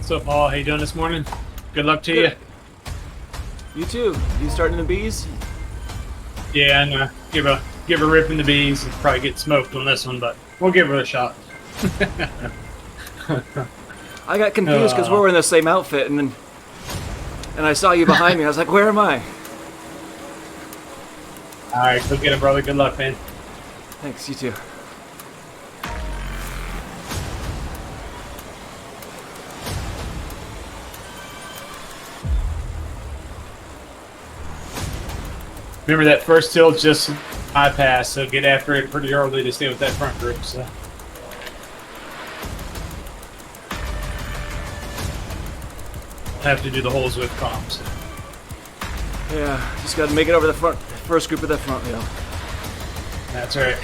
So, Paul, how you doing this morning? Good luck to Good. You too. You starting the bees? you. Yeah, and give a rip in the bees. And probably get smoked on this one, but we'll give her a shot. I got confused because we're in the same outfit, and I saw you behind me. I was like, where am I? All right, go get it, brother. Good luck, man. Thanks, you too. Remember that first hill just bypass, so get after it pretty early to stay with that front group. So. Have to do the holes with comms. Yeah, just got to make it over the front, first group of the front hill. That's right.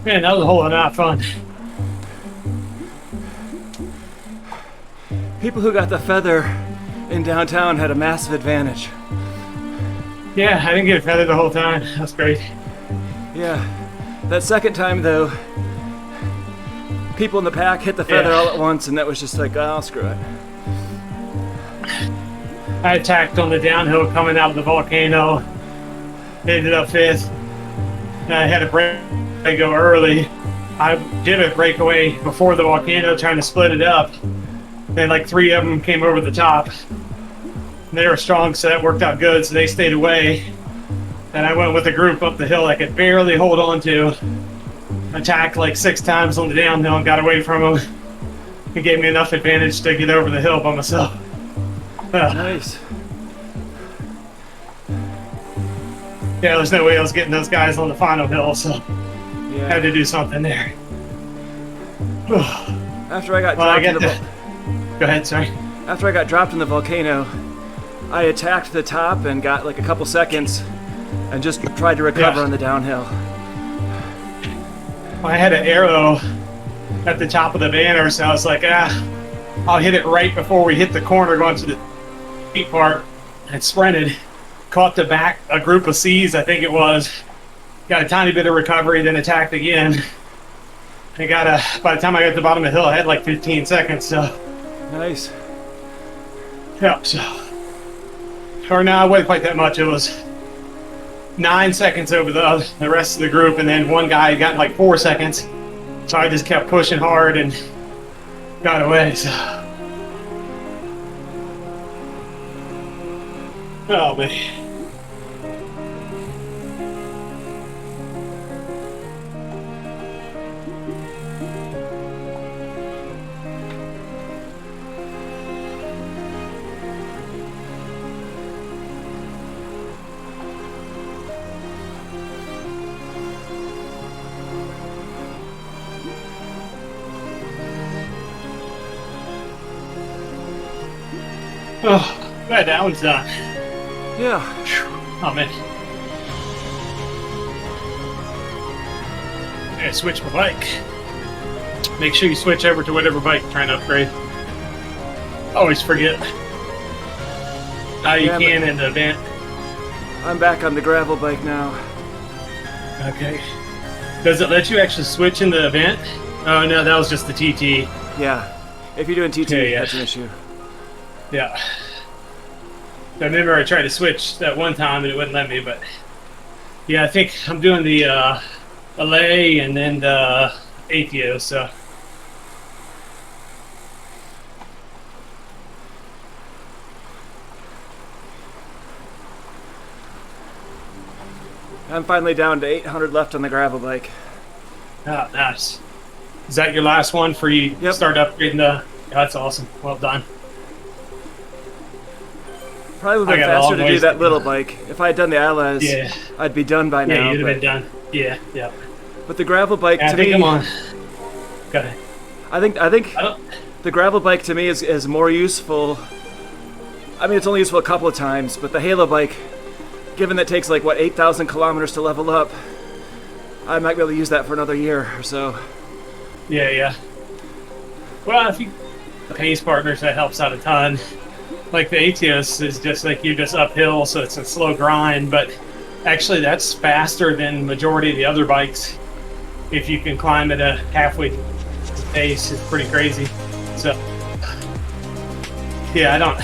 Man, that was a whole lot of fun. People who got the feather in downtown had a massive advantage. Yeah, I didn't get a feather the whole time. That's great. Yeah. That second time, though, people in the pack hit the feather all at once, and that was just like, oh, screw it. I attacked on the downhill coming out of the volcano. Ended up fifth. And I had a break go early. I did a breakaway before the volcano, trying to split it up. Then like 3 of them came over the top. And they were strong, so that worked out good. So they stayed away. And I went with a group up the hill I could barely hold on to. Attacked like 6 times on the downhill and got away from them. It gave me enough advantage to get over the hill by myself. Nice. Yeah, there's no way I was getting those guys on the final hill, so Yeah. had to do something there. After I got Well, dropped in the Go ahead, sorry. After I got dropped in the volcano, I attacked the top and got like a couple seconds and just tried to recover Yeah. on the downhill. I had an arrow at the top of the banner, so I was like, I'll hit it right before we hit the corner going to the steep part. And sprinted, caught a group of C's, I think it was. Got a tiny bit of recovery, then attacked again. I by the time I got to the bottom of the hill, I had like 15 seconds, so. Nice. Yeah, so. Or no, it wasn't quite that much. It was 9 seconds over the rest of the group, and then one guy got like 4 seconds. So I just kept pushing hard and got away, so. Oh, man. Oh, glad that one's done. Yeah. Oh man. I gotta switch my bike. Make sure you switch over to whatever bike you're trying to upgrade. Always forget. How you can in the event. I'm back on the gravel bike now. Okay. Does it let you actually switch in the event? Oh no, that was just the TT. Yeah. If you're doing TT, Yeah. that's an issue. Yeah. I remember I tried to switch that one time and it wouldn't let me, but yeah, I think I'm doing the LA and then the ATO, so. I'm finally down to 800 left on the gravel bike. Oh, nice. Is that your last one for you Yep. start upgrading the... Yeah, that's awesome. Well done. Probably would I have been got a faster long to do ways that to little go. bike. If I had done the LS, Yeah. I'd be done by Yeah, now. you'd have but, been done. Yeah, yeah. but the gravel bike Yeah, I to think me, I'm on. Okay. I think I don't... the gravel bike to me is more useful. I mean, it's only useful a couple of times, but the Halo bike, given that it takes like what 8,000 kilometers to level up, I might be able to use that for another year or so. Yeah, yeah. Well, if you pace partners, that helps out a ton. Like the ATS is just like you just uphill, so it's a slow grind, but actually that's faster than majority of the other bikes. If you can climb at a halfway pace, it's pretty crazy. So, yeah, I don't.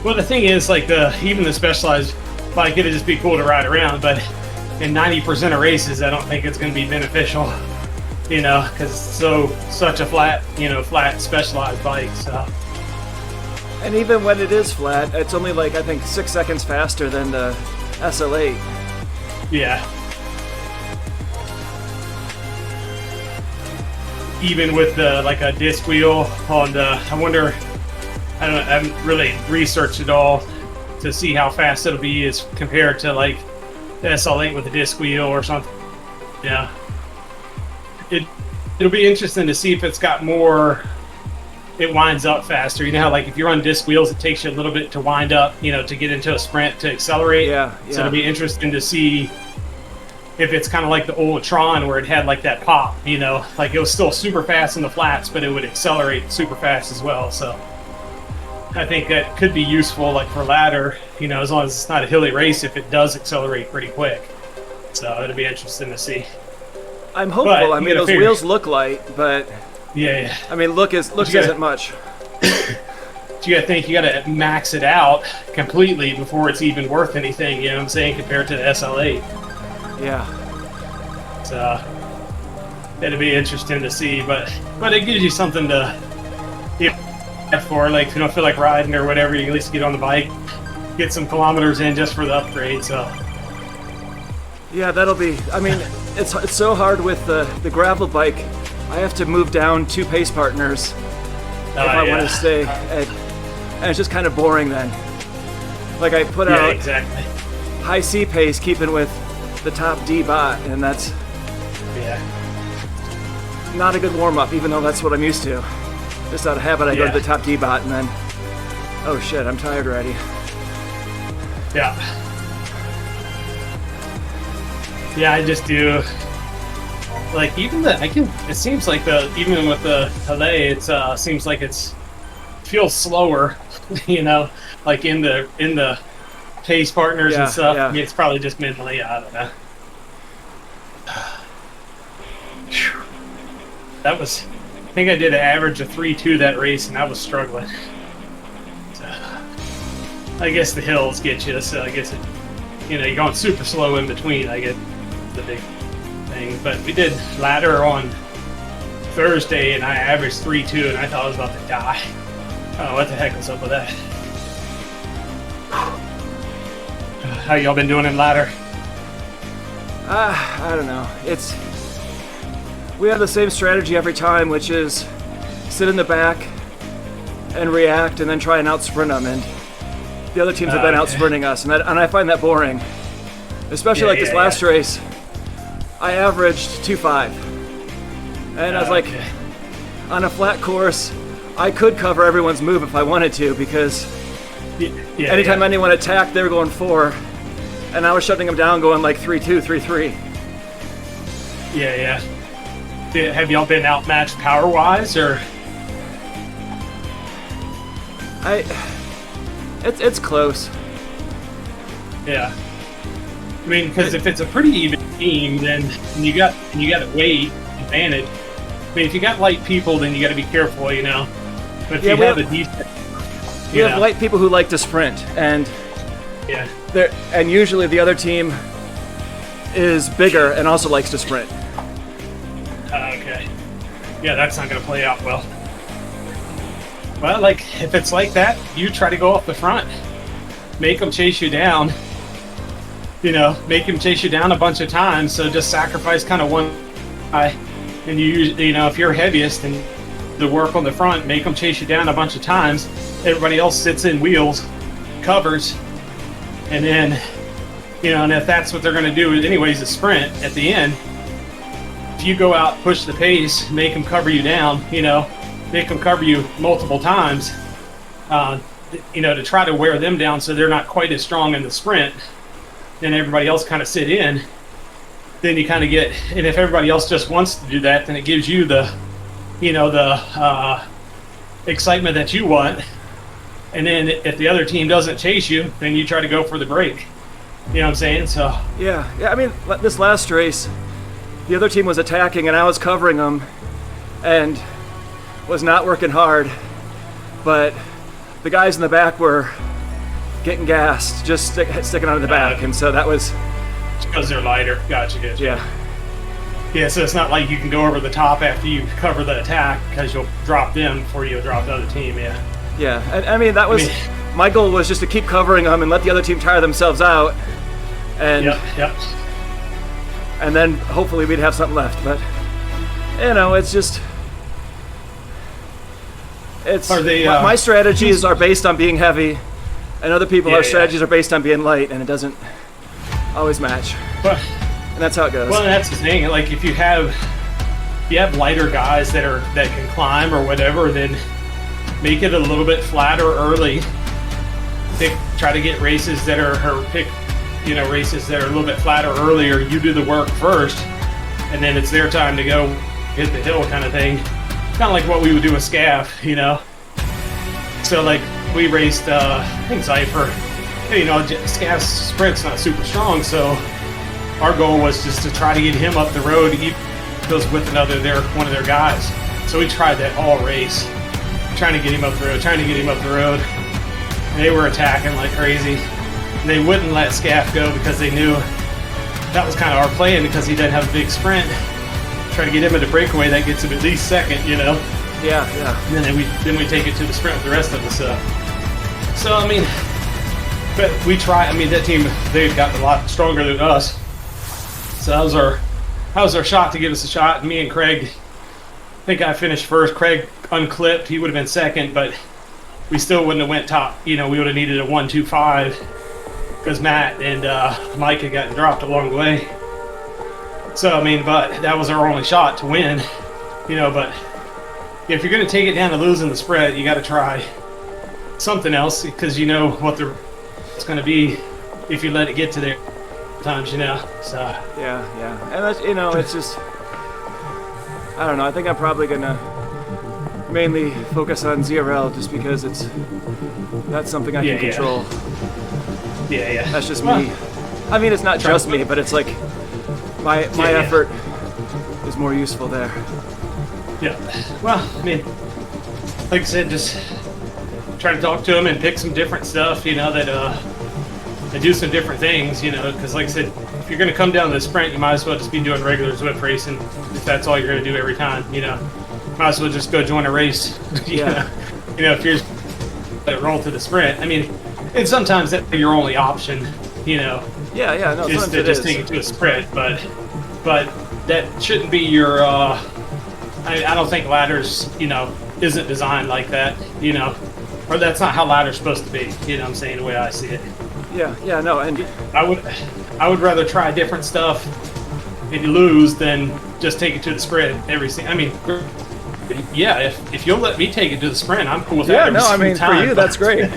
Well, the thing is, like even the Specialized bike, it'd just be cool to ride around, but in 90% of races, I don't think it's going to be beneficial. You know, because it's such a flat, flat Specialized bike. So. And even when it is flat, it's only like I think 6 seconds faster than the SL8. Yeah. Even with the like a disc wheel on the, I wonder, I haven't really researched it all to see how fast it'll be as compared to like the SL8 with a disc wheel or something. Yeah. It'll be interesting to see if it's got more. It winds up faster. You know how like if you're on disc wheels, it takes you a little bit to wind up, to get into a sprint to accelerate. Yeah. So it'll be interesting to see if it's kind of like the old Tron where it had like that pop, like it was still super fast in the flats, but it would accelerate super fast as well. So I think that could be useful like for ladder, as long as it's not a hilly race, if it does accelerate pretty quick. So it'll be interesting to see. I'm hopeful. But I mean, those wheels look light, but yeah. I mean, looks isn't much. You gotta think you gotta max it out completely before it's even worth anything, you know what I'm saying, compared to the SL8. Yeah. So it'll be interesting to see, but it gives you something to for, like, if you don't feel like riding or whatever, you can at least get on the bike, get some kilometers in just for the upgrade. So yeah, that'll be. I mean, it's so hard with the gravel bike. I have to move down 2 pace partners if I want to stay and it's just kind of boring then. Like I put out exactly. high C pace keeping with the top D bot, and that's not a good warm-up, even though that's what I'm used to. Just out of habit, I go to the top D bot and then, oh shit, I'm tired already. Yeah. Yeah, I just do. Like even it seems like even with the LA, it seems like feels slower, like in the pace partners and stuff. Yeah. I mean, it's probably just mentally, I don't know. That was, I think I did an average of 3.2 that race, and I was struggling. So, I guess the hills get you, so I guess you're going super slow in between. I get the big thing, but we did ladder on Thursday, and I averaged 3.2, and I thought I was about to die. Oh, what the heck was up with that? How y'all been doing in ladder? I don't know. We have the same strategy every time, which is sit in the back and react, and then try and out-sprint them. And the other teams have been out-sprinting us, and I find that boring. Especially this last race, I averaged 2.5, and I was like, on a flat course, I could cover everyone's move if I wanted to, because Yeah, Anytime anyone attacked, they were going 4, and I was shutting them down, going like 3-2, 3-3. Yeah. Have y'all been outmatched power-wise, or? It's close. Yeah. I mean, because if it's a pretty even team, then you got a weight advantage. I mean, if you got light people, then you got to be careful, you know. But if you have a decent, we have light people who like to sprint, and and usually the other team is bigger and also likes to sprint. Okay. Yeah, that's not going to play out well. Well, like, if it's like that, you try to go off the front. Make them chase you down. You know, make them chase you down a bunch of times, so just sacrifice kind of one guy. And you know, if you're heaviest and the work on the front, make them chase you down a bunch of times. Everybody else sits in wheels, covers, and then, you know, and if that's what they're going to do anyways, a sprint at the end, if you go out, push the pace, make them cover you down, you know, make them cover you multiple times, you know, to try to wear them down so they're not quite as strong in the sprint, then everybody else kind of sit in. Then you kind of get, and if everybody else just wants to do that, then it gives you the, you know, the excitement that you want. And then if the other team doesn't chase you, then you try to go for the break. You know what I'm saying? So yeah. I mean, this last race, the other team was attacking and I was covering them, and was not working hard, but the guys in the back were getting gassed, just sticking on the back, and so that was because they're lighter. Gotcha. Yeah. Yeah, so it's not like you can go over the top after you cover the attack, because you'll drop them before you'll drop the other team. Yeah, and I mean that was my goal, was just to keep covering them and let the other team tire themselves out, and and then hopefully we'd have something left. But you know, it's just my strategies are based on being heavy, and other people our strategies are based on being light, and it doesn't always match. But and that's how it goes. Well, that's the thing. Like if you have lighter guys that can climb or whatever, then make it a little bit flatter early. Try to get races that are races that are a little bit flatter earlier. You do the work first, and then it's their time to go hit the hill, kind of thing. Kind of like what we would do with Scaff, you know. So like we raced, I think Zypher. You know, Scaff's sprint's not super strong, so our goal was just to try to get him up the road. He goes with one of their guys. So we tried that all race, trying to get him up the road. And they were attacking like crazy. And they wouldn't let Scaff go because they knew that was kind of our plan, because he doesn't have a big sprint. Try to get him at a breakaway that gets him at least second, you know. Yeah. And then we take it to the sprint with the rest of us. So I mean, but we try. I mean, that team, they've gotten a lot stronger than us. So that was our shot to give us a shot. And me and Craig, I think I finished first. Craig unclipped. He would have been second, but we still wouldn't have went top. You know, we would have needed a 1-2-5 because Matt and Mike had gotten dropped along the way. So I mean, but that was our only shot to win. You know, but if you're going to take it down to losing the spread, you got to try something else, because you know what it's going to be if you let it get to there times, you know. So yeah, and that's, you know, it's just, I don't know. I think I'm probably gonna mainly focus on ZRL just because that's something I can control. Yeah. That's just me. I mean, it's not just me, but it's like my effort is more useful there. Yeah. Well, I mean, like I said, just try to talk to them and pick some different stuff, you know, that do some different things, you know, because like I said, if you're going to come down to the sprint, you might as well just be doing regular Zwift racing if that's all you're going to do every time, you know. Might as well just go join a race. You know, if you're that roll to the sprint. I mean, and sometimes that's your only option, you know. No, is to just take it to a sprint, but that shouldn't be your. I don't think ladders, you know, isn't designed like that, you know, or that's not how ladder's supposed to be. You know what I'm saying, the way I see it. No, and I would rather try different stuff if you lose than just take it to the spread every single. I mean, Yeah, if you'll let me take it to the sprint, I'm cool with that. Yeah, no, I mean, for you, that's great.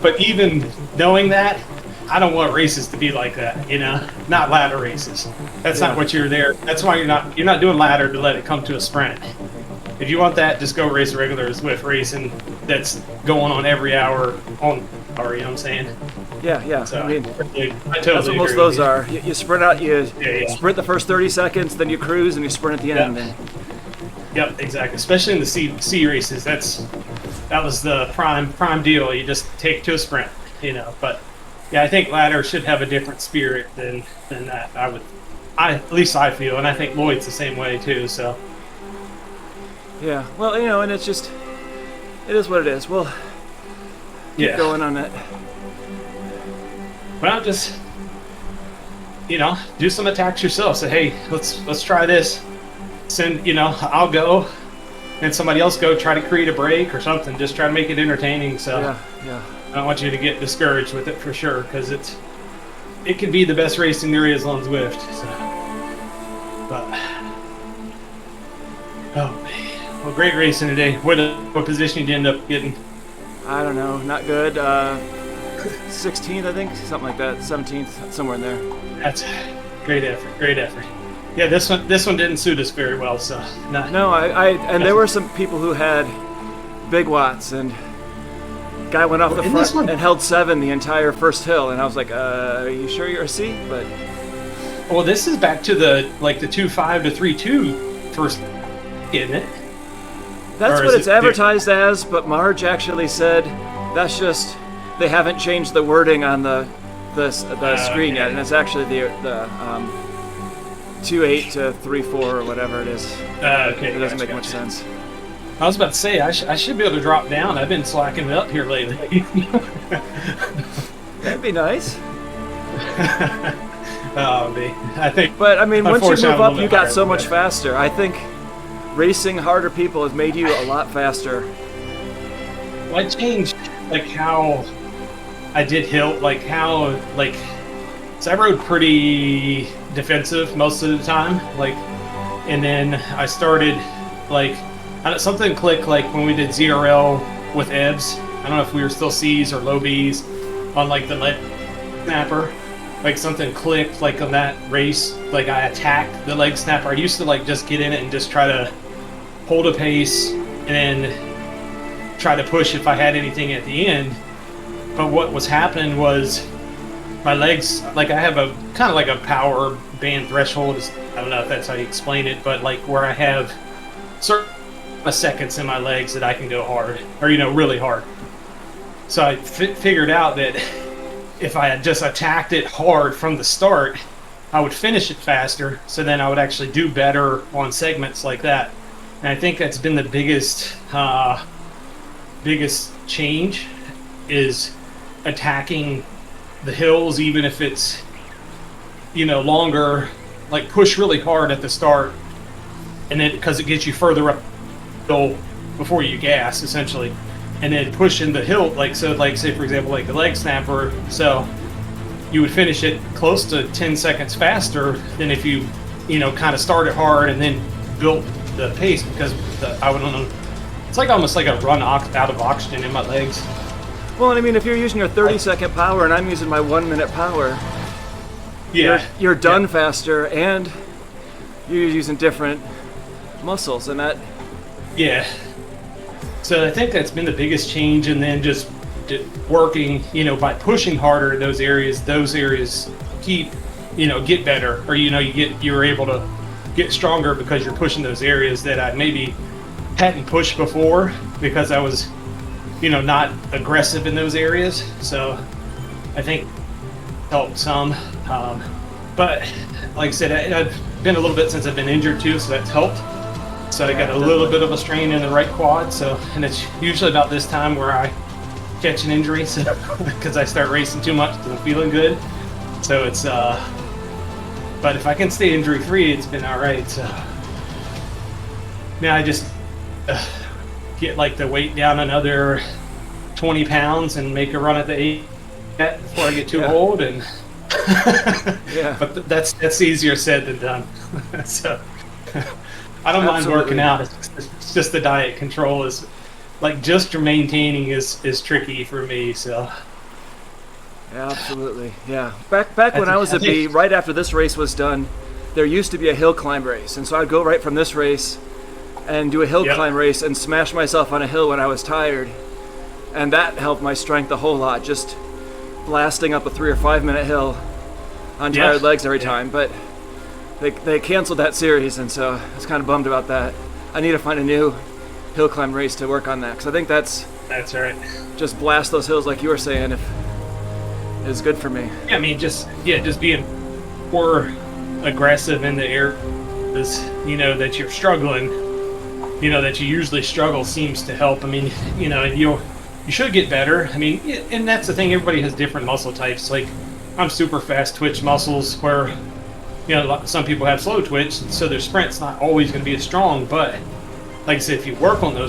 But even knowing that, I don't want races to be like that, not ladder races. That's not what you're there. That's why you're not doing ladder to let it come to a sprint. If you want that, just go race a regular Zwift racing that's going on every hour on, or you know what I'm saying? Yeah. So I mean, I totally that's what most of those are. You sprint out, you Yeah. sprint the first 30 seconds, then you cruise, and you sprint at the end. Yeah. Yep, exactly. Especially in the C races, that was the prime deal. You just take it to a sprint, But yeah, I think ladder should have a different spirit than that. At least I feel, and I think Lloyd's the same way too. So Yeah, well, and it's just, it is what it is. We'll keep going on it. Well, just do some attacks yourself. Say, hey, let's try this. Send, I'll go, and somebody else go try to create a break or something. Just try to make it entertaining. So Yeah. I don't want you to get discouraged with it for sure, because it can be the best racing there is on Zwift. So, but oh man. Well, great racing today. What position did you end up getting? I don't know, not good. 16th, I think, something like that. 17th, somewhere in there. That's great effort. Great effort. Yeah, this one didn't suit us very well. So no, and there were some people who had big watts, and guy went off the front and held 7 the entire first hill, and I was like, "Are you sure you're a C?" But well, this is back to the 2.5 to 3.2 first, isn't it? That's what it's advertised as, but Marge actually said that's just they haven't changed the wording on the screen yet, and it's actually the 2.8 to 3.4 or whatever it is. Okay, it doesn't make much sense. I was about to say I should be able to drop down. I've been slacking it up here lately. That'd be nice. Oh, man. I think. But I mean, once you move up, you got so much better. faster. I think racing harder people has made you a lot faster. Well, I changed how I did hill, so I rode pretty defensive most of the time, and then I started something clicked when we did ZRL with EBS. I don't know if we were still C's or low B's on the leg snapper. Something clicked on that race. I attacked the leg snapper. I used to just get in it and just try to hold a pace and then try to push if I had anything at the end. But what was happening was my legs, I have a kind of a power band threshold. I don't know if that's how you explain it, but where I have certain seconds in my legs that I can go hard, or really hard. So I figured out that if I had just attacked it hard from the start, I would finish it faster, so then I would actually do better on segments like that. And I think that's been the biggest change, is attacking the hills, even if it's longer, push really hard at the start, and then because it gets you further up the hill before you gas essentially, and then push in the hill, say for example the leg snapper, so you would finish it close to 10 seconds faster than if you kind of started hard and then built the pace, because I don't know, it's almost like a run out of oxygen in my legs. Well, and I mean, if you're using your 30-second power and I'm using my 1-minute power, you're done faster, and you're using different muscles, and that. Yeah. So I think that's been the biggest change, and then just working, by pushing harder in those areas keep, get better, or you're able to get stronger because you're pushing those areas that I maybe hadn't pushed before because I was, not aggressive in those areas. So I think it helped some. But like I said, I've been a little bit since I've been injured too, so that's helped. So I got a little bit of a strain in the right quad. So, and it's usually about this time where I catch an injury, so because I start racing too much because I'm feeling good. So it's, but if I can stay injury free, it's been all right. So now I just get the weight down another 20 pounds and make a run at the 8 before I get too old, and but that's easier said than done. So I don't mind Absolutely. working out. It's just the diet control is like just maintaining is tricky for me. So Yeah, absolutely. Yeah. Back when I was I a B, think- right after this race was done, there used to be a hill climb race, and so I'd go right from this race and do a hill Yep. climb race and smash myself on a hill when I was tired, and that helped my strength a whole lot. Just blasting up a 3 or 5 minute hill on Yeah. tired legs every Yeah. time, but they canceled that series, and so I was kind of bummed about that. I need to find a new hill climb race to work on that, because I think that's That's right. just blast those hills like you were saying is good for me. Yeah, I mean, just being more aggressive in the areas, that you're struggling, that you usually struggle seems to help. I mean, you should get better. I mean, and that's the thing. Everybody has different muscle types. Like, I'm super fast twitch muscles, where some people have slow twitch, so their sprint's not always going to be as strong. But like I said, if you work on those